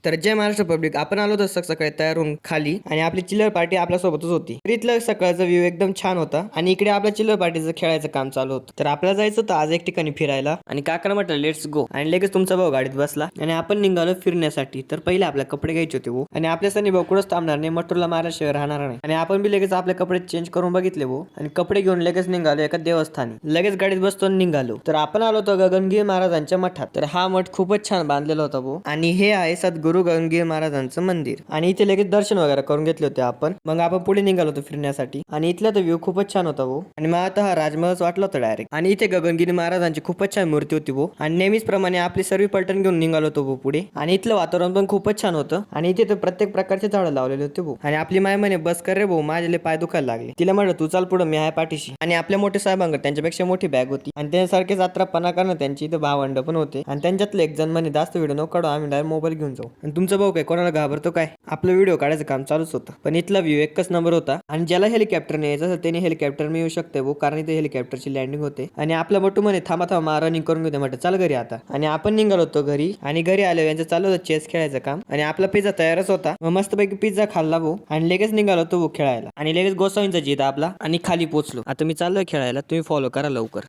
तर जय महाराष्ट्र पब्लिक, आपण आलो तर सकाळी तयार होऊन खाली आणि आपली चिल्लर पार्टी आपल्या सोबतच होती. तर इथलं सकाळचा व्ह्यू एकदम छान होता आणि इकडे आपल्या चिल्लर पार्टीचं खेळायचं काम चालू होतं. तर आपल्याला जायचं होतं आज एक ठिकाणी फिरायला आणि काकाला म्हटलं लेट्स गो आणि लगेच तुमचा भाऊ गाडीत बसला आणि आपण निघालो फिरण्यासाठी. तर पहिले आपल्याला कपडे घ्यायचे होते भाऊ आणि आपल्या सनी भाऊ कुठंच थांबणार नाही, मटूरला माराशिवाय राहणार नाही आणि आपण बी लगेच आपले कपडे चेंज करून बघितले भाऊ आणि कपडे घेऊन लगेच निघालो एका देवस्थानी. लगेच गाडीत बसतो आणि निघालो. तर आपण आलो होतो गगनगिरी महाराजांच्या मठात. तर हा मठ खूपच छान बांधलेला होता भाऊ आणि हे आहे सद्गुरू गगनगिरी महाराजांचं मंदिर आणि इथे लगेच दर्शन वगैरे करून घेतले होते आपण. मग आपण पुढे निघालो होतो फिरण्यासाठी आणि इथला तर व्ह्यू खूपच छान होता भाऊ आणि मला आता हा राजमहलच वाटला होता डायरेक्ट. आणि इथे गगनगिरी महाराजांची खूपच छान मूर्ती होती भाऊ आणि नेहमीच प्रमाणे आपली सर्व पलटण घेऊन निघालो होतो भाऊ पुढे. आणि इथलं वातावरण पण खूपच छान होतं आणि इथे तर प्रत्येक प्रकारचे झाडं लावलेले होते भाऊ. आणि आपली माय म्हणे बस कर रे भाऊ, माझे पाय दुखायला लागले. तिला म्हटलं तू चाल पुढे, मी आहे पाठीशी. आणि आपल्या मोठे साहेबांकडे त्यांच्यापेक्षा मोठी बॅग होती आणि त्यासारखे जात्रापणा करणं त्यांची इथे भावंड पण होते आणि त्यांच्यातले एक जण म्हणे जास्त व्हिडिओ नको काढू, आम्ही डायरेक्ट मोबाईल घेऊन जाऊ. आणि तुमचा भाऊ काय कोणाला घाबरतो काय, आपलं व्हिडिओ काढायचं काम चालूच होतं. पण इथला व्ह्यू एकच नंबर होता आणि ज्याला हेलिकॉप्टरने यायचं असेल त्याने हेलिकॉप्टर मी येऊ शकते भाऊ, कारण इथे हेलिकॉप्टरची लँडिंग होते. आणि आपला बटू म्हणे थांबा थांबा रनिंग करून घेते, म्हटलं चल घरी आता. आणि आपण निघालो होतो घरी आणि घरी आलो यांचं चालू होतं चेस खेळायचं काम आणि आपला पिझ्झा तयारच होता. मग मस्तपैकी पिझ्झा खाल्ला भाऊ आणि लगेच निघालो होतो खेळायला आणि लगेच गोसावींचा जीत आपला आणि खाली पोहोचलो. आता मी चाललोय खेळायला, तुम्ही फॉलो करा लवकर.